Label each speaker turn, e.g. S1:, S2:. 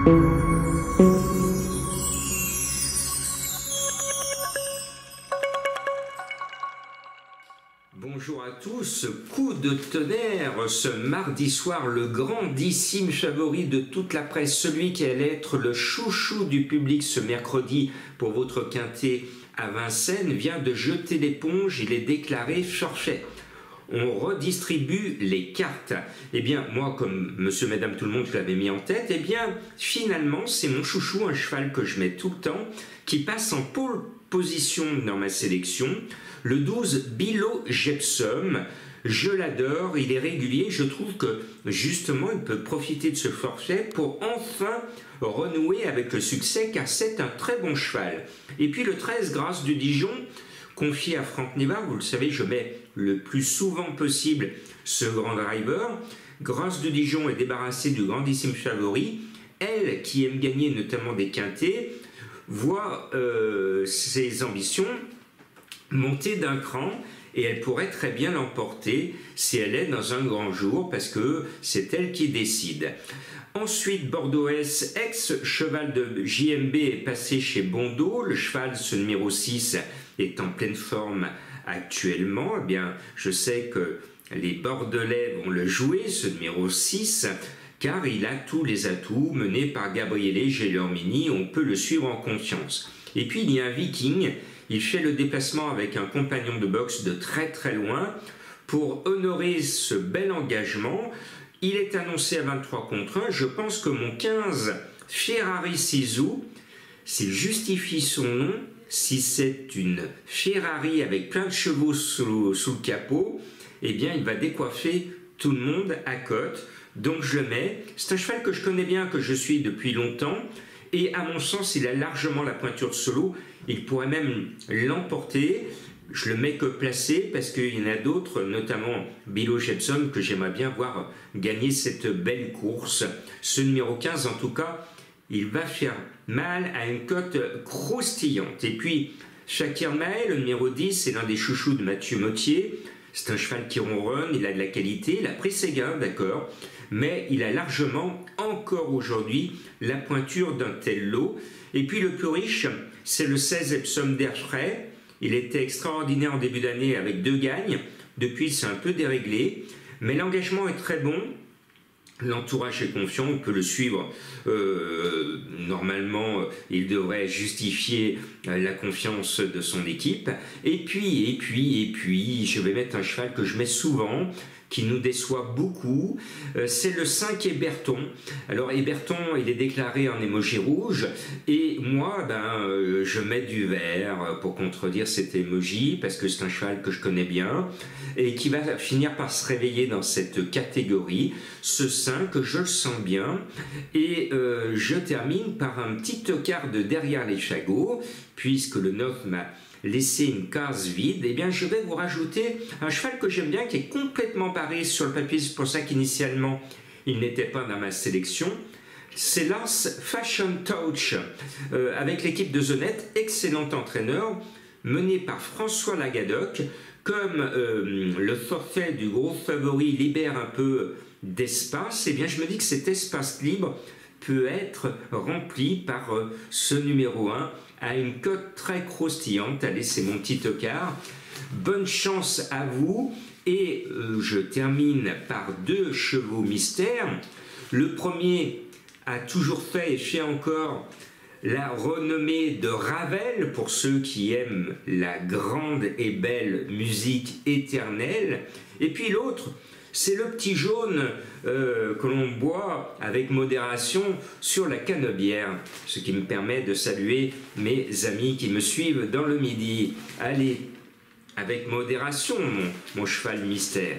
S1: Bonjour à tous, coup de tonnerre ce mardi soir, le grandissime favori de toute la presse, celui qui allait être le chouchou du public ce mercredi pour votre quintet à Vincennes, vient de jeter l'éponge, il est déclaré forfait. On redistribue les cartes. Eh bien, moi, comme monsieur, madame, tout le monde, je l'avais mis en tête, eh bien, finalement, c'est mon chouchou, un cheval que je mets tout le temps, qui passe en pole position dans ma sélection, le 12 Bilo Jepsum. Je l'adore, il est régulier, je trouve que justement il peut profiter de ce forfait pour enfin renouer avec le succès car c'est un très bon cheval. Et puis le 13 Grâce du Dijon, confié à Franck Nivard, vous le savez, je mets le plus souvent possible ce grand driver. Grâce du Dijon est débarrassée du grandissime favori. Elle, qui aime gagner notamment des quintets, voit ses ambitions monter d'un cran et elle pourrait très bien l'emporter si elle est dans un grand jour parce que c'est elle qui décide. Ensuite, Bordeaux S, ex-cheval de JMB, est passé chez Bondo. Le cheval, ce numéro 6, est en pleine forme actuellement. Eh bien, je sais que les Bordelais vont le jouer, ce numéro 6, car il a tous les atouts, mené par Gabriele Gelormini, on peut le suivre en confiance. Et puis, il y a un Viking. Il fait le déplacement avec un compagnon de boxe de très très loin pour honorer ce bel engagement. Il est annoncé à 23 contre 1. Je pense que mon 15 Ferrari Sisu, s'il justifie son nom, si c'est une Ferrari avec plein de chevaux sous le capot, eh bien il va décoiffer tout le monde à côte. Donc je le mets. C'est un cheval que je connais bien, que je suis depuis longtemps. Et à mon sens, il a largement la pointure solo. Il pourrait même l'emporter. Je le mets que placé parce qu'il y en a d'autres, notamment Bilo Jepson, que j'aimerais bien voir gagner cette belle course. Ce numéro 15, en tout cas, il va faire mal à une cote croustillante. Et puis, Shakir Mahe, le numéro 10, c'est l'un des chouchous de Mathieu Mottier. C'est un cheval qui ronronne, il a de la qualité, il a pris ses gains, d'accord, mais il a largement, encore aujourd'hui, la pointure d'un tel lot. Et puis le plus riche, c'est le 16 Epsom d'Airfray. Il était extraordinaire en début d'année avec 2 gagnes. Depuis, c'est un peu déréglé, mais l'engagement est très bon. L'entourage est confiant, on peut le suivre. Normalement, il devrait justifier la confiance de son équipe. Et puis, je vais mettre un cheval que je mets souvent, qui nous déçoit beaucoup, c'est le 5 Héberton. Alors Héberton, il est déclaré en émoji rouge, et moi, je mets du vert pour contredire cet émoji, parce que c'est un cheval que je connais bien, et qui va finir par se réveiller dans cette catégorie. Ce 5, je le sens bien, et je termine par un petit tocard de derrière les fagots, puisque le 9 m'a laisser une case vide, eh bien je vais vous rajouter un cheval que j'aime bien, qui est complètement barré sur le papier, c'est pour ça qu'initialement il n'était pas dans ma sélection. C'est Lance Fashion Touch, avec l'équipe de Zonet, excellent entraîneur, mené par François Lagadoc. Comme le forfait du gros favori libère un peu d'espace, eh bien je me dis que cet espace libre peut être rempli par ce numéro 1 à une cote très croustillante. Allez, c'est mon petit tocard. Bonne chance à vous. Et je termine par 2 chevaux mystères. Le premier a toujours fait et fait encore la renommée de Ravel, pour ceux qui aiment la grande et belle musique éternelle. Et puis l'autre, c'est le petit jaune que l'on boit avec modération sur la canebière, ce qui me permet de saluer mes amis qui me suivent dans le midi. Allez, avec modération, mon cheval mystère.